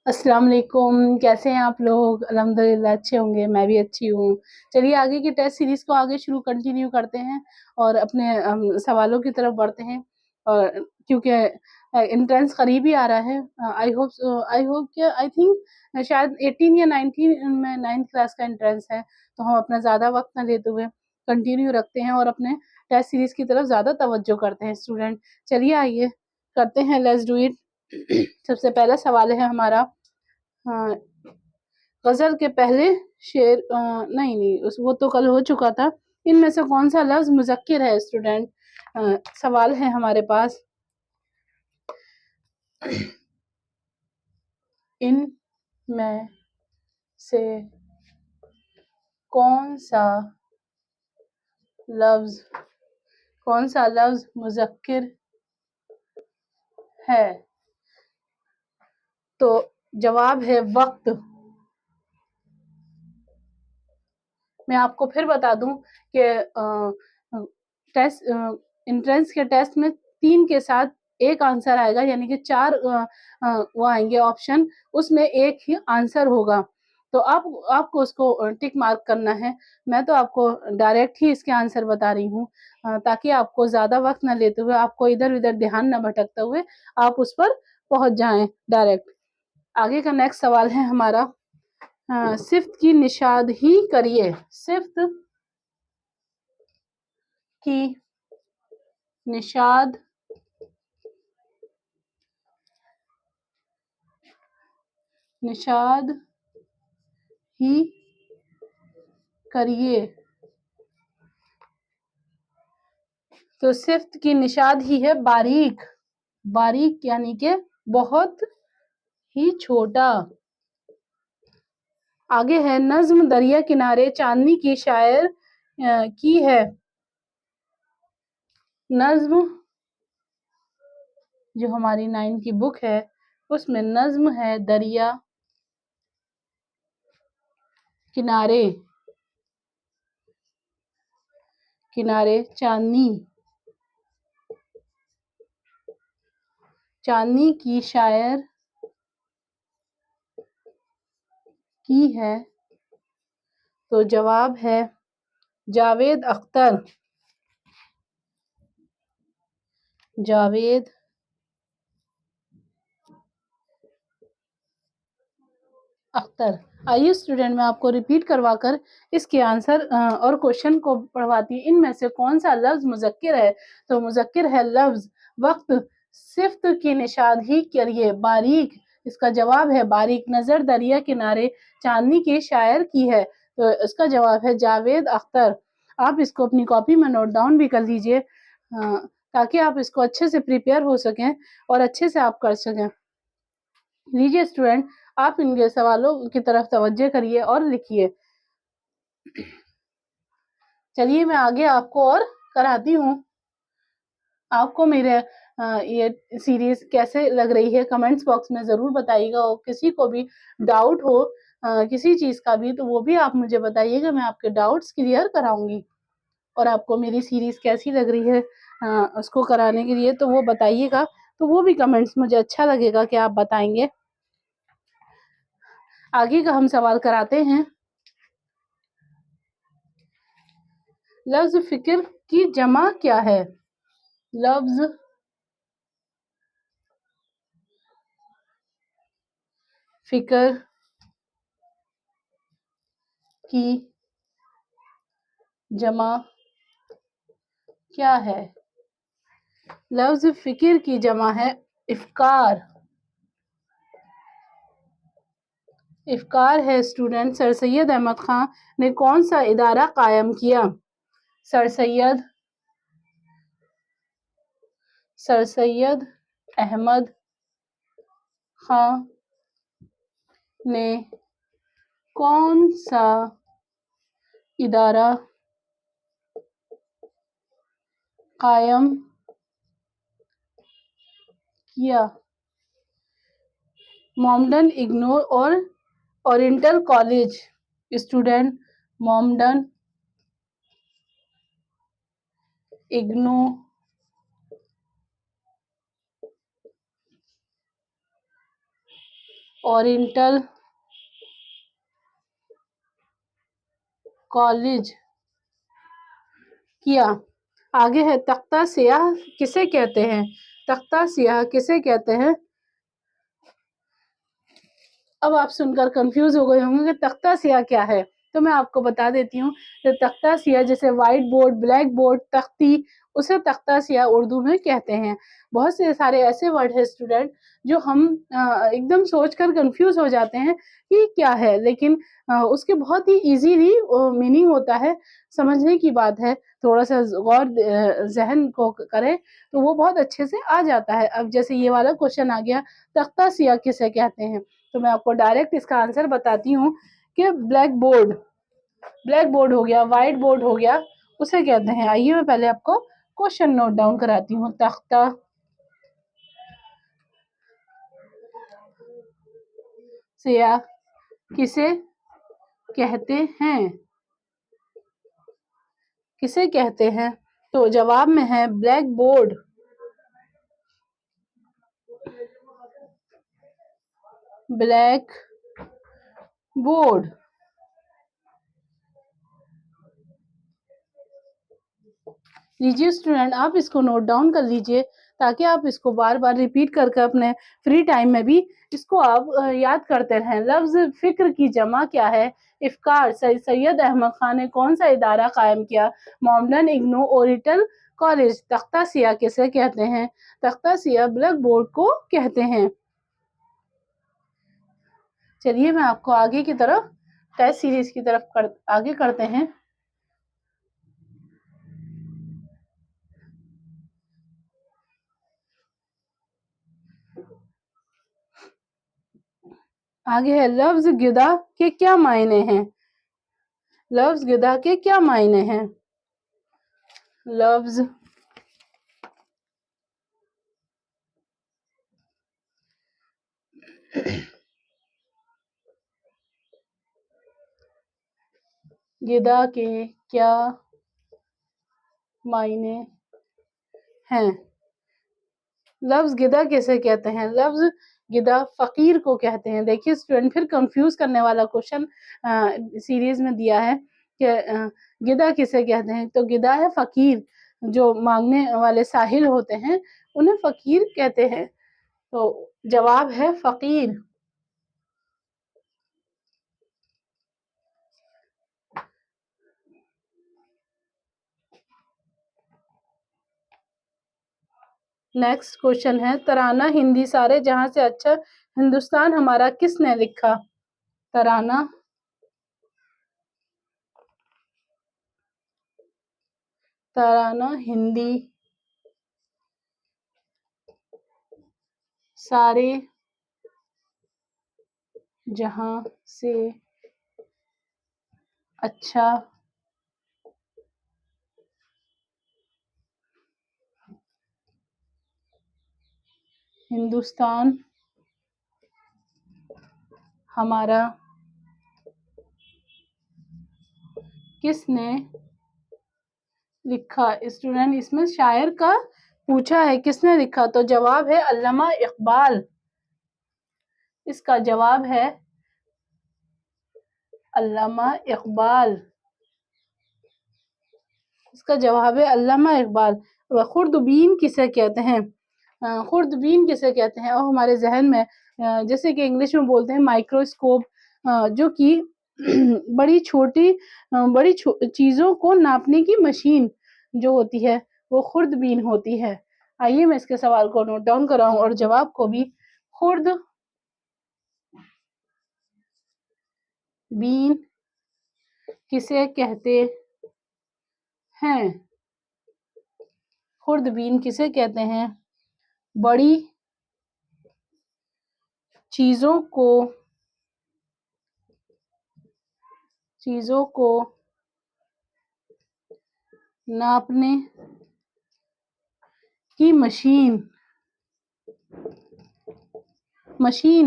अस्सलाम वालेकुम। कैसे हैं आप लोग? अल्हम्दुलिल्लाह अच्छे होंगे, मैं भी अच्छी हूँ। चलिए आगे की टेस्ट सीरीज़ को आगे कंटिन्यू करते हैं और अपने सवालों की तरफ बढ़ते हैं। और क्योंकि एंट्रेंस करीब ही आ रहा है। आई होप कि आई थिंक शायद 18 या 19 में 9th क्लास का एंट्रेंस है, तो हम अपना ज़्यादा वक़्त ना लेते हुए कंटिन्यू रखते हैं और अपने टेस्ट सीरीज़ की तरफ ज़्यादा तवज्जो करते हैं स्टूडेंट। चलिए आइए करते हैं, लेट्स डू इट। सबसे पहला सवाल है हमारा। हाँ, गज़ल के पहले शेर नहीं, उस वो तो कल हो चुका था। इनमें से कौन-सा लफ्ज़ मुज़क्किर है स्टूडेंट? सवाल है हमारे पास। इनमें से कौन-सा लफ्ज़ मुज़क्किर है? तो जवाब है वक़्त। मैं आपको फिर बता दूं कि टेस्ट एंट्रेंस के टेस्ट में 3 के साथ एक आंसर आएगा, यानी कि 4 वो आएंगे ऑप्शन, उसमें एक ही आंसर होगा। तो आपको उसको टिक मार्क करना है। मैं तो आपको डायरेक्ट ही इसके आंसर बता रही हूँ, ताकि आपको ज़्यादा वक्त ना लेते हुए, आपको इधर-उधर ध्यान ना भटकते हुए आप उस पर पहुँच जाएँ डायरेक्ट। आगे का नेक्स्ट सवाल है हमारा। सिफ्त की निशाद ही करिए। सिफ्त की निशाद निशाद ही करिए। तो सिफ्त की निशाद ही है बारीक। बारीक यानी कि बहुत ही छोटा। आगे है नज्म दरिया किनारे चांदनी की शायर की है। नज्म जो हमारी 9 की बुक है उसमें नज्म है दरिया किनारे किनारे चांदनी की शायर की है। तो जवाब है जावेद अख्तर। जावेद अख्तर। आइए स्टूडेंट, मैं आपको रिपीट करवाकर इसके आंसर और क्वेश्चन को पढ़वाती हूँ। इनमें से कौन सा लफ्ज मुज़क्किर है? तो मुज़क्किर है लफ्ज वक्त। सिफ्त की निशादही करिए बारीक। इसका जवाब है बारीक। नजर दरिया किनारे चांदनी के शायर की है। तो इसका जवाब है जावेद अख्तर। आप इसको अपनी कॉपी में नोट डाउन भी कर लीजिए, ताकि आप इसको अच्छे से प्रिपेयर हो सकें और अच्छे से आप कर सकें। लीजिए स्टूडेंट, आप इनके सवालों की तरफ तवज्जो करिए और लिखिए। चलिए मैं आगे आपको और कराती हूँ। आपको मेरे ये सीरीज कैसे लग रही है कमेंट्स बॉक्स में ज़रूर बताइएगा, और किसी को भी डाउट हो किसी चीज़ का भी, तो वो भी आप मुझे बताइएगा। मैं आपके डाउट्स क्लियर कराऊँगी। और आपको मेरी सीरीज कैसी लग रही है उसको कराने के लिए, तो वो बताइएगा। तो वो भी कमेंट्स मुझे अच्छा लगेगा कि आप बताएँगे। आगे का हम सवाल कराते हैं। लफ्ज़ फ़िक्र की जमा क्या है? लफ्ज़ फ़िक्र की जमा क्या है? लफ्ज़ फ़िक्र की जमा है इफ़्कार। इफ़्कार है स्टूडेंट। सर सैयद अहमद ख़ान ने कौन सा इदारा कायम किया? सर सैयद अहमद ख़ान ने कौन सा इदारा कायम किया? मोमडन इग्नोर और ओरिएंटल कॉलेज। स्टूडेंट, मोमडन इग्नू ओरिएंटल कॉलेज किया। आगे है तख्ता सियाह किसे कहते हैं? तख्ता सियाह किसे कहते हैं? अब आप सुनकर कंफ्यूज हो गए होंगे कि तख्ता सियाह क्या है, तो मैं आपको बता देती हूँ कि तख्ता सियाह जैसे व्हाइट बोर्ड, ब्लैक बोर्ड, तख्ती, उसे तख्ता सियाह उर्दू में कहते हैं। बहुत से सारे ऐसे वर्ड है स्टूडेंट जो हम एकदम सोचकर कंफ्यूज हो जाते हैं कि क्या है, लेकिन उसके बहुत ही इजीली मीनिंग होता है। समझने की बात है, थोड़ा सा गौर जहन को करें तो वो बहुत अच्छे से आ जाता है। अब जैसे ये वाला क्वेश्चन आ गया, तख्ता सियाह किसे कहते हैं, तो मैं आपको डायरेक्ट इसका आंसर बताती हूँ कि ब्लैक बोर्ड हो गया, व्हाइट बोर्ड हो गया, उसे कहते हैं। आइए मैं पहले आपको क्वेश्चन नोट डाउन कराती हूँ। तख्ता सियाह किसे कहते हैं? किसे कहते हैं? तो जवाब में है ब्लैक बोर्ड। Black board. लीजिए स्टूडेंट, आप इसको नोट डाउन कर लीजिए ताकि आप इसको बार बार रिपीट करके अपने फ्री टाइम में भी इसको आप याद करते रहें। लफ्ज फिक्र की जमा क्या है? इफ्कार। सैयद अहमद खान ने कौन सा इदारा कायम किया? मोमडन, इग्नू, ओरिएंटल कॉलेज। तख्ता सियाह किसे कहते हैं? तख्ता सियाह ब्लैक बोर्ड को कहते हैं। चलिए मैं आपको आगे की तरफ टेस्ट सीरीज की तरफ आगे करते हैं। आगे है लफ्ज गिदा के क्या मायने हैं? लफ्ज गिदा के क्या मायने हैं? लफ्ज गिदा के क्या मायने हैं? लफ्ज गिदा किसे कहते हैं? लफ्ज गिदा फकीर को कहते हैं। देखिए स्टूडेंट, फिर कंफ्यूज करने वाला क्वेश्चन सीरीज में दिया है कि गिदा किसे कहते हैं, तो गिदा है फकीर, जो मांगने वाले साहिल होते हैं उन्हें फकीर कहते हैं। तो जवाब है फकीर। नेक्स्ट क्वेश्चन है तराना हिंदी सारे जहां से अच्छा हिंदुस्तान हमारा किसने लिखा? तराना तराना हिंदी सारे जहां से अच्छा हिंदुस्तान हमारा किसने लिखा? स्टूडेंट, इसमें शायर का पूछा है किसने लिखा, तो जवाब है अल्लामा इकबाल। इसका जवाब है अल्लामा इकबाल। इसका जवाब है अल्लामा इकबाल। खुर्दबीन किसे कहते हैं? खुर्दबीन किसे कहते हैं? और हमारे जहन में जैसे कि इंग्लिश में बोलते हैं माइक्रोस्कोप, जो कि बड़ी चीजों को नापने की मशीन जो होती है वो खुर्दबीन होती है। आइए मैं इसके सवाल को नोट डाउन कराऊं और जवाब को भी। खुर्दबीन किसे कहते हैं? खुर्दबीन किसे कहते हैं? बड़ी चीजों को नापने की मशीन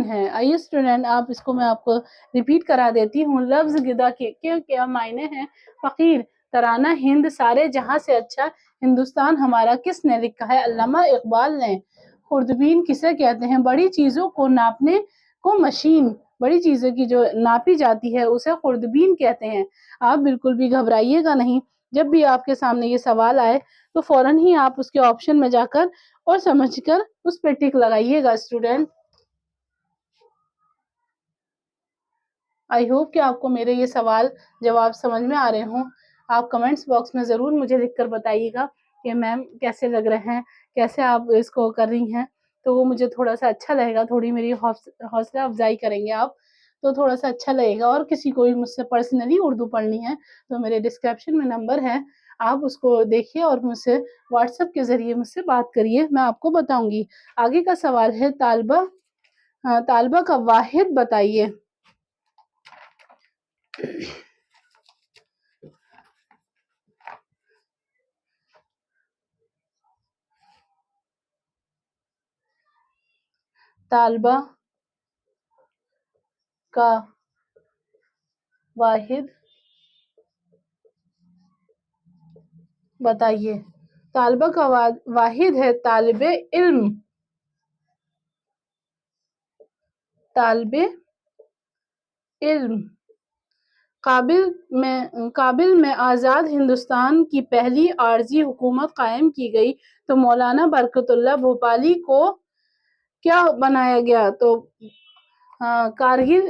है। आइए स्टूडेंट, आप इसको मैं आपको रिपीट करा देती हूँ। लफ्ज गिदा के क्या मायने हैं? फकीर। तराना हिंद सारे जहां से अच्छा हिंदुस्तान हमारा किसने लिखा है? अल्लामा इकबाल ने। खुर्दबीन किसे कहते हैं? बड़ी चीजों को नापने को मशीन, बड़ी चीज़ों की जो नापी जाती है उसे खुर्दबीन कहते हैं। आप बिल्कुल भी घबराइएगा नहीं, जब भी आपके सामने ये सवाल आए तो फ़ौरन ही आप उसके ऑप्शन में जाकर और समझकर उस पे टिक लगाइएगा स्टूडेंट। आई होप कि आपको मेरे ये सवाल जवाब समझ में आ रहे हों। आप कमेंट्स बॉक्स में ज़रूर मुझे लिखकर बताइएगा कि मैम कैसे लग रहे हैं, कैसे आप इसको कर रही हैं, तो वो मुझे थोड़ा-सा अच्छा लगेगा, थोड़ी मेरी हौसला अफ़ज़ाई करेंगे आप, तो थोड़ा-सा अच्छा लगेगा। और किसी को भी मुझसे पर्सनली उर्दू पढ़नी है, तो मेरे डिस्क्रिप्शन में नंबर है, आप उसको देखिए और मुझसे व्हाट्सएप के ज़रिए मुझसे बात करिए, मैं आपको बताऊँगी। आगे का सवाल है तालबा का वाहिद बताइए। तालबा का वाहिद बताइए। तालबा का वाहिद है तालिबे इल्म। तालिबे इल्म। काबिल में आज़ाद हिंदुस्तान की पहली आर्जी हुकूमत कायम की गई तो मौलाना बरकतुल्लाह भोपाली को क्या बनाया गया? तो कारगिल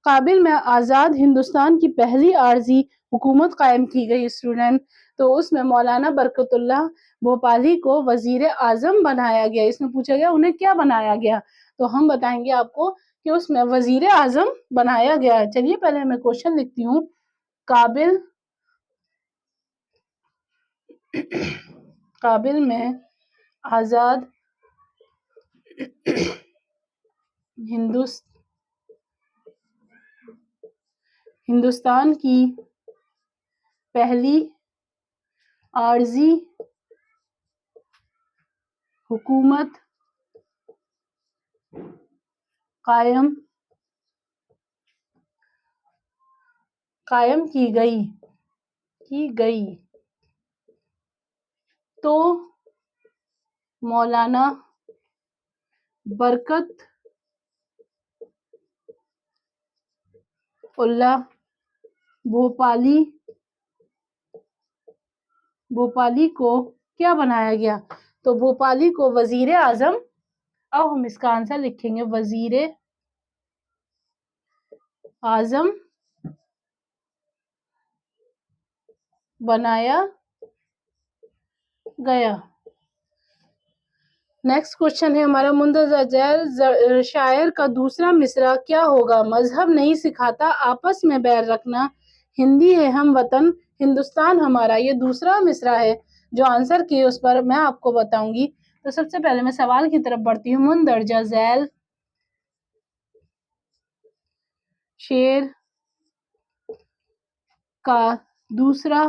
काबिल में आज़ाद हिंदुस्तान की पहली आर्जी हुकूमत कायम की गई स्टूडेंट, तो उसमें मौलाना बरकतुल्लाह भोपाली को वजीर आज़म बनाया गया। इसमें पूछा गया उन्हें क्या बनाया गया, तो हम बताएंगे आपको कि उसमें वजीर आज़म बनाया गया। चलिए पहले मैं क्वेश्चन लिखती हूँ। काबिल काबिल में आज़ाद हिंदुस्तान की पहली आर्जी हुकूमत कायम की गई तो मौलाना बरकत उल्लाह भोपाली को क्या बनाया गया? तो भोपाली को वजीर आज़म, अब हम इसका आंसर लिखेंगे, वजीर आज़म बनाया गया। नेक्स्ट क्वेश्चन है हमारा, मुंतज़र झैल शायर का दूसरा मिसरा क्या होगा? मजहब नहीं सिखाता आपस में बैर रखना, हिंदी है हम वतन हिंदुस्तान हमारा। ये दूसरा मिसरा है। जो आंसर की उस पर मैं आपको बताऊंगी। तो सबसे पहले मैं सवाल की तरफ बढ़ती हूँ। मुंदरजा झैल शेर का दूसरा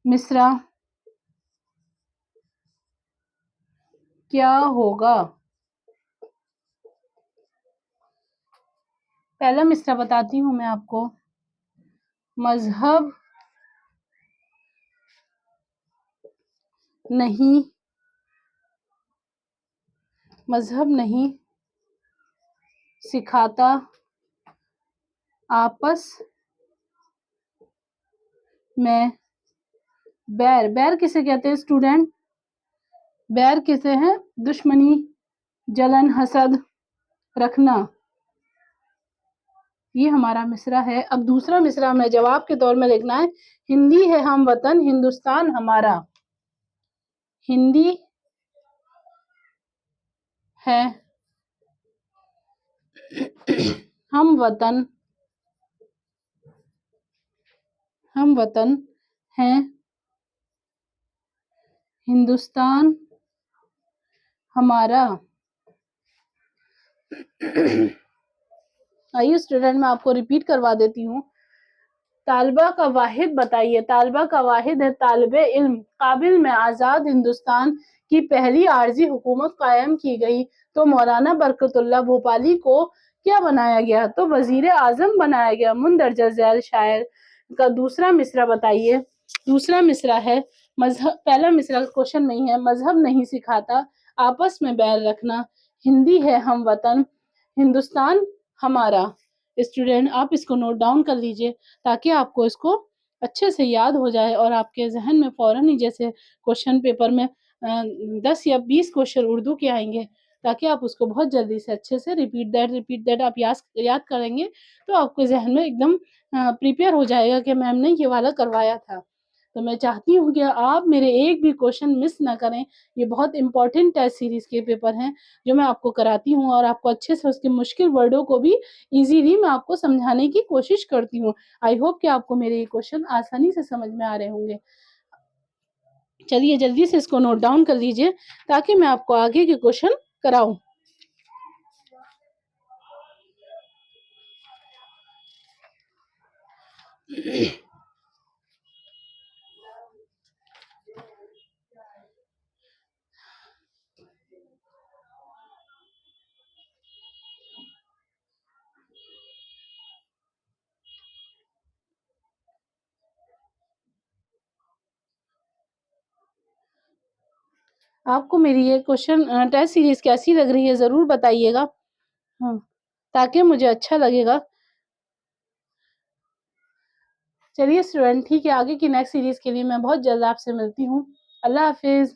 मिसरा क्या होगा? पहला मिसरा बताती हूँ मैं आपको। मजहब नहीं सिखाता आपस में बैर किसे कहते हैं स्टूडेंट? बैर किसे है? दुश्मनी, जलन, हसद रखना। ये हमारा मिसरा है। अब दूसरा मिसरा हमें जवाब के तौर में लिखना है। हिंदी है हम वतन हिंदुस्तान हमारा। हिंदी है हम वतन हैं हिंदुस्तान हमारा। आइए स्टूडेंट मैं आपको रिपीट करवा देती हूँ। तालबा का वाहिद बताइए। तालबा का वाहिद है तालिबे इल्म। काबिल में आज़ाद हिंदुस्तान की पहली आर्जी हुकूमत कायम की गई तो मौलाना बरकतुल्लाह भोपाली को क्या बनाया गया? तो वजीर आज़म बनाया गया। मुंदरजा झैल शायर का दूसरा मिसरा बताइए। दूसरा मिसरा है मजहब, पहला मिसरा क्वेश्चन में ही है, मजहब नहीं सिखाता आपस में बैर रखना, हिंदी है हम वतन, हिंदुस्तान हमारा। स्टूडेंट आप इसको नोट डाउन कर लीजिए ताकि आपको इसको अच्छे से याद हो जाए और आपके ज़हन में फ़ौरन ही जैसे क्वेश्चन पेपर में 10 या 20 क्वेश्चन उर्दू के आएँगे, ताकि आप उसको बहुत जल्दी से अच्छे से रिपीट दैट आप याद करेंगे, तो आपके ज़हन में एकदम प्रिपेयर हो जाएगा कि मैम ने ये वाला करवाया था। तो मैं चाहती हूँ कि आप मेरे एक भी क्वेश्चन मिस ना करें। ये बहुत इम्पोर्टेंट टेस्ट सीरीज़ के पेपर हैं, जो मैं आपको कराती हूँ और आपको अच्छे से उसके मुश्किल वर्डों को भी ईज़िली मैं आपको समझाने की कोशिश करती हूँ। आई होप कि आपको मेरे ये क्वेश्चन आसानी से समझ में आ रहे होंगे। चलिए जल्दी से इसको नोट डाउन कर लीजिए ताकि मैं आपको आगे के क्वेश्चन कराऊँ। आपको मेरी ये क्वेश्चन टेस्ट सीरीज़ कैसी लग रही है ज़रूर बताइएगा। हाँ, ताकि मुझे अच्छा लगेगा। चलिए स्टूडेंट ठीक है, आगे की नेक्स्ट सीरीज़ के लिए मैं बहुत जल्द आपसे मिलती हूँ। अल्लाह हाफ़िज़।